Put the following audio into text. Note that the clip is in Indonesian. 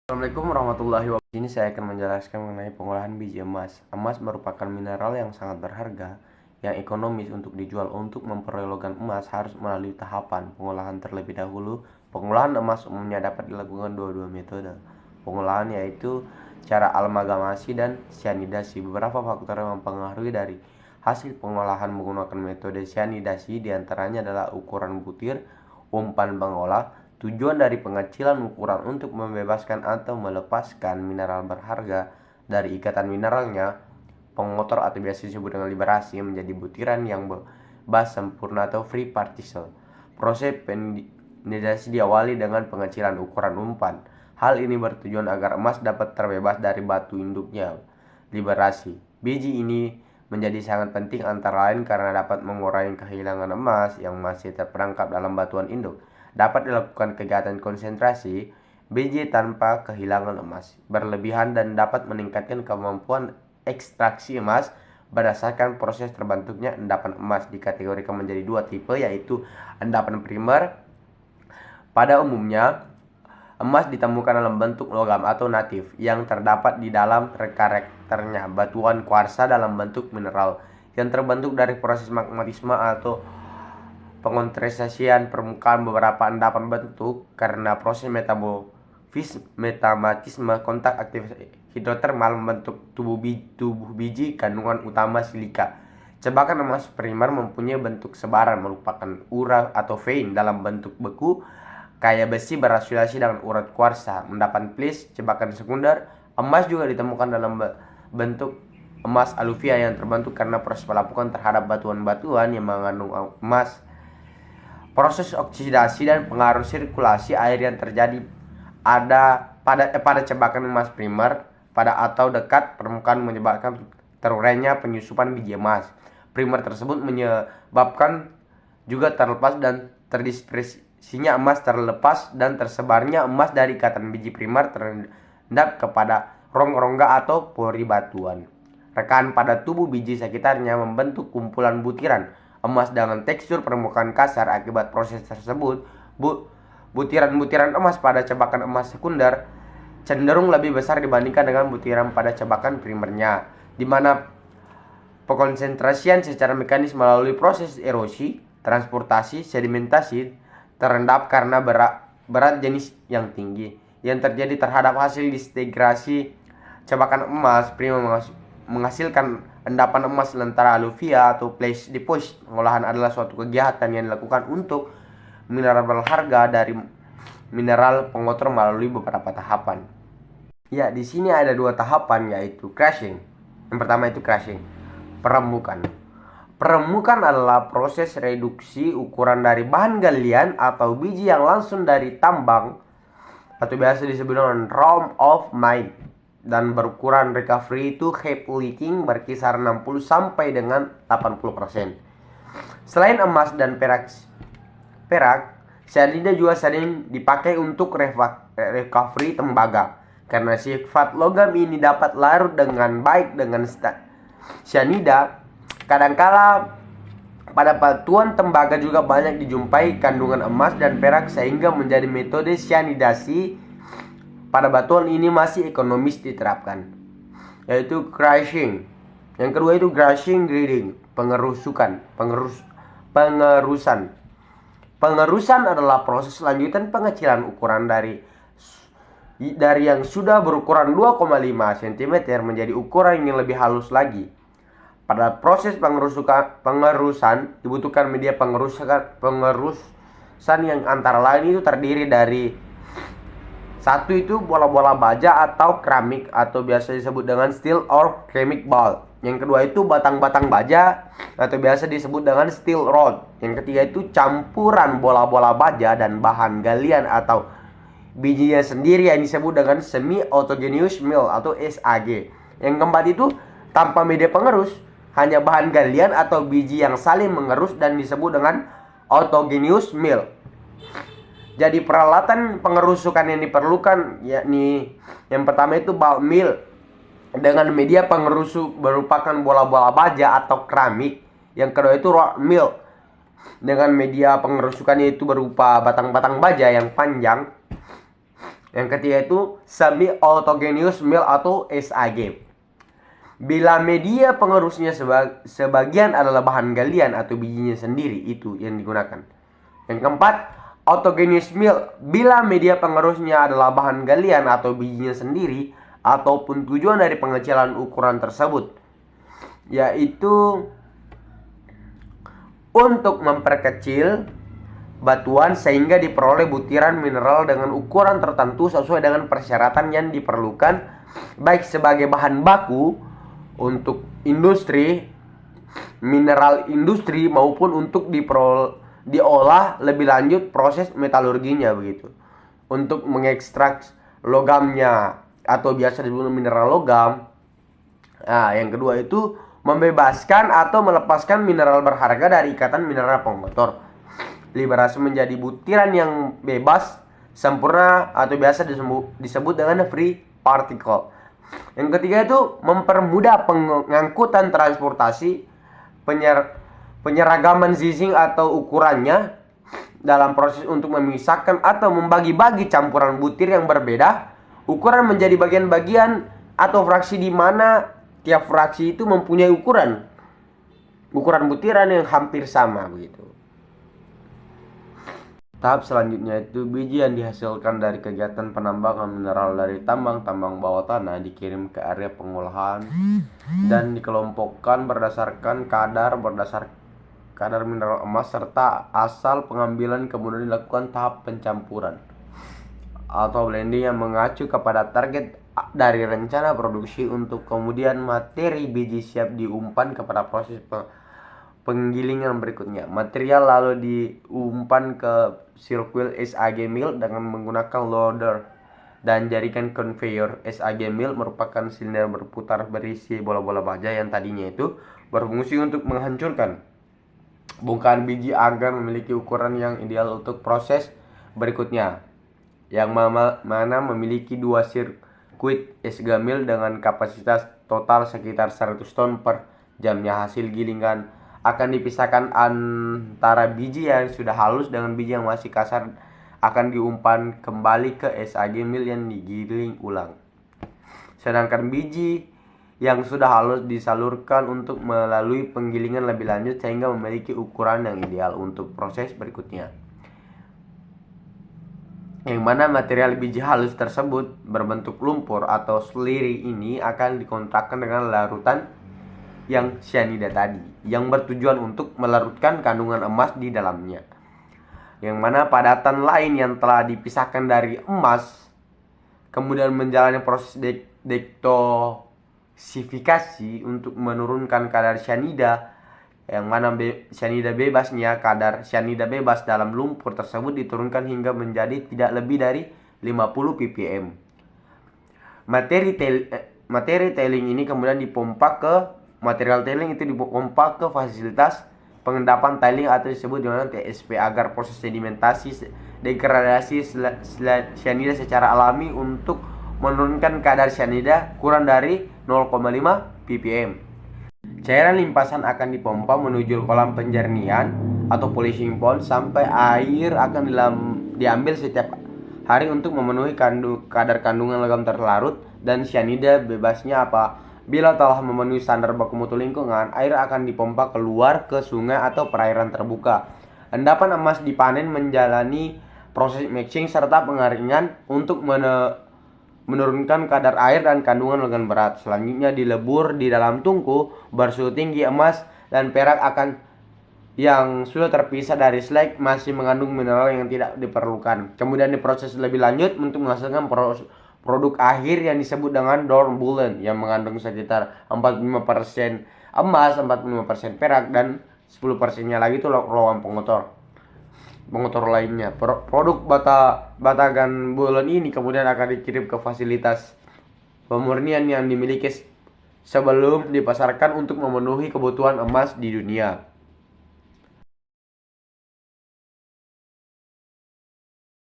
Assalamualaikum warahmatullahi wabarakatuh. Ini saya akan menjelaskan mengenai pengolahan biji emas. Emas merupakan mineral yang sangat berharga, yang ekonomis untuk dijual. Untuk memperoleh logam emas harus melalui tahapan pengolahan terlebih dahulu. Pengolahan emas umumnya dapat dilakukan dua metode. Pengolahan yaitu cara amalgamasi dan cyanidasi. Beberapa faktor yang mempengaruhi dari hasil pengolahan menggunakan metode cyanidasi diantaranya adalah ukuran butir, umpan pengolah. Tujuan dari pengecilan ukuran untuk membebaskan atau melepaskan mineral berharga dari ikatan mineralnya, pengotor atau biasa disebut dengan liberasi, menjadi butiran yang bebas sempurna atau free particle. Proses penidasi diawali dengan pengecilan ukuran umpan. Hal ini bertujuan agar emas dapat terbebas dari batu induknya, liberasi. Biji ini menjadi sangat penting antara lain karena dapat mengurangi kehilangan emas yang masih terperangkap dalam batuan induk. Dapat dilakukan kegiatan konsentrasi biji tanpa kehilangan emas berlebihan dan dapat meningkatkan kemampuan ekstraksi emas berdasarkan proses terbentuknya endapan emas. Dikategorikan menjadi dua tipe, yaitu endapan primer. Pada umumnya emas ditemukan dalam bentuk logam atau natif yang terdapat di dalam karakternya batuan kuarsa dalam bentuk mineral yang terbentuk dari proses magmatisme atau pengontrasasian permukaan. Beberapa endapan bentuk karena proses metamatisme kontak aktif hidrotermal membentuk tubuh biji kandungan utama silika. Cebakan emas primer mempunyai bentuk sebaran merupakan urat atau vein dalam bentuk beku kaya besi berasosiasi dengan urat kuarsa. Endapan plis cebakan sekunder emas juga ditemukan dalam bentuk emas aluvia yang terbentuk karena proses pelapukan terhadap batuan-batuan yang mengandung emas. Proses oksidasi dan pengaruh sirkulasi air yang terjadi pada cebakan emas primer pada atau dekat permukaan menyebabkan terurainya penyusupan biji emas. Primer tersebut menyebabkan juga terlepas dan terdispersinya emas, terlepas dan tersebarnya emas dari ikatan biji primer terendap kepada rongga atau pori batuan. Rekaan pada tubuh biji sekitarnya membentuk kumpulan butiran emas dengan tekstur permukaan kasar. Akibat proses tersebut, butiran-butiran emas pada cebakan emas sekunder cenderung lebih besar dibandingkan dengan butiran pada cebakan primernya, di mana pengonsentrasian secara mekanis melalui proses erosi, transportasi, sedimentasi terendap karena berat jenis yang tinggi yang terjadi terhadap hasil disintegrasi cebakan emas primer menghasilkan endapan emas lentera aluvia atau place deposit. Pengolahan adalah suatu kegiatan yang dilakukan untuk mineral berharga dari mineral pengotor melalui beberapa tahapan. Ya, di sini ada dua tahapan, yaitu crushing. Yang pertama itu crushing, peremukan. Peremukan adalah proses reduksi ukuran dari bahan galian atau biji yang langsung dari tambang atau biasa disebut dengan raw of mine, dan berukuran recovery itu heap leaching berkisar 60 sampai dengan 80%. Selain emas dan perak, cyanida juga sering dipakai untuk recovery tembaga karena sifat logam ini dapat larut dengan baik dengan cyanida. Kadangkala pada batuan tembaga juga banyak dijumpai kandungan emas dan perak sehingga menjadi metode cyanidasi pada batuan ini masih ekonomis diterapkan, yaitu crushing. Yang kedua itu crushing grinding, pengerusan. Pengerusan adalah proses lanjutan pengecilan ukuran dari yang sudah berukuran 2,5 cm menjadi ukuran yang lebih halus lagi. Pada proses pengerusan dibutuhkan media pengerusan yang antara lain itu terdiri dari satu itu bola-bola baja atau keramik atau biasa disebut dengan steel or ceramic ball. Yang kedua itu batang-batang baja atau biasa disebut dengan steel rod. Yang ketiga itu campuran bola-bola baja dan bahan galian atau bijinya sendiri yang disebut dengan semi autogenous mill atau SAG. Yang keempat itu tanpa media pengerus, hanya bahan galian atau biji yang saling mengerus dan disebut dengan autogenous mill. Jadi peralatan pengerusukan yang diperlukan yakni yang pertama itu ball mill dengan media pengerusuk merupakan bola-bola baja atau keramik. Yang kedua itu rod mill dengan media pengerusukan yaitu berupa batang-batang baja yang panjang. Yang ketiga itu semi autogenous mill atau SAG. Bila media pengerusnya sebagian adalah bahan galian atau bijinya sendiri, itu yang digunakan. Yang keempat, autogenous mill. Bila media pengerusnya adalah bahan galian atau bijinya sendiri, ataupun tujuan dari pengecilan ukuran tersebut, yaitu untuk memperkecil batuan sehingga diperoleh butiran mineral dengan ukuran tertentu sesuai dengan persyaratan yang diperlukan, baik sebagai bahan baku untuk industri, mineral industri, maupun untuk diolah lebih lanjut proses metalurginya begitu. Untuk mengekstrak logamnya atau biasa disebut mineral logam. Nah, yang kedua itu membebaskan atau melepaskan mineral berharga dari ikatan mineral pengotor. Liberasi menjadi butiran yang bebas, sempurna, atau biasa disebut dengan free particle. Yang ketiga itu mempermudah pengangkutan transportasi, penyeragaman zizing atau ukurannya dalam proses untuk memisahkan atau membagi-bagi campuran butir yang berbeda. Ukuran menjadi bagian-bagian atau fraksi di mana tiap fraksi itu mempunyai ukuran butiran yang hampir sama begitu. Tahap selanjutnya itu biji yang dihasilkan dari kegiatan penambangan mineral dari tambang bawah tanah dikirim ke area pengolahan dan dikelompokkan berdasarkan kadar mineral emas serta asal pengambilan, kemudian dilakukan tahap pencampuran atau blending yang mengacu kepada target dari rencana produksi untuk kemudian materi biji siap diumpan kepada proses penggilingan berikutnya. Material lalu diumpan ke sirkuit SAG mill dengan menggunakan loader dan jaringan conveyor. SAG mill merupakan silinder berputar berisi bola-bola baja yang tadinya itu berfungsi untuk menghancurkan bongkahan biji agar memiliki ukuran yang ideal untuk proses berikutnya, yang mana memiliki dua sirkuit SAG mill dengan kapasitas total sekitar 100 ton per jamnya. Hasil gilingan akan dipisahkan antara biji yang sudah halus dengan biji yang masih kasar, akan diumpan kembali ke SAG mill yang digiling ulang. Sedangkan biji yang sudah halus disalurkan untuk melalui penggilingan lebih lanjut sehingga memiliki ukuran yang ideal untuk proses berikutnya. Yang mana material biji halus tersebut berbentuk lumpur atau slurry ini akan dikontakkan dengan larutan yang cyanida tadi, yang bertujuan untuk melarutkan kandungan emas di dalamnya. Yang mana padatan lain yang telah dipisahkan dari emas kemudian menjalani proses detoksifikasi untuk menurunkan kadar cyanida, yang mana kadar cyanida bebas dalam lumpur tersebut diturunkan hingga menjadi tidak lebih dari 50 ppm. Materi tailing ini kemudian material tailing itu dipompa ke fasilitas pengendapan tailing atau disebut dengan TSP agar proses sedimentasi degradasi cyanida secara alami untuk menurunkan kadar cyanida kurang dari 0,5 ppm. Cairan limpasan akan dipompa menuju kolam penjernihan atau polishing pond sampai air akan diambil setiap hari untuk memenuhi kadar kandungan logam terlarut dan cyanida bebasnya. Bila telah memenuhi standar baku mutu lingkungan, air akan dipompa keluar ke sungai atau perairan terbuka. Endapan emas dipanen menjalani proses mixing serta pengaringan untuk menurunkan kadar air dan kandungan logam berat. Selanjutnya dilebur di dalam tungku bersuhu tinggi. Emas dan perak yang sudah terpisah dari slag masih mengandung mineral yang tidak diperlukan. Kemudian diproses lebih lanjut untuk menghasilkan produk akhir yang disebut dengan dorm bullion yang mengandung sekitar 45% emas, 45% perak, dan 10%-nya lagi itu logam pengotor lainnya. Produk batagan bullion ini kemudian akan dikirim ke fasilitas pemurnian yang dimiliki sebelum dipasarkan untuk memenuhi kebutuhan emas di dunia.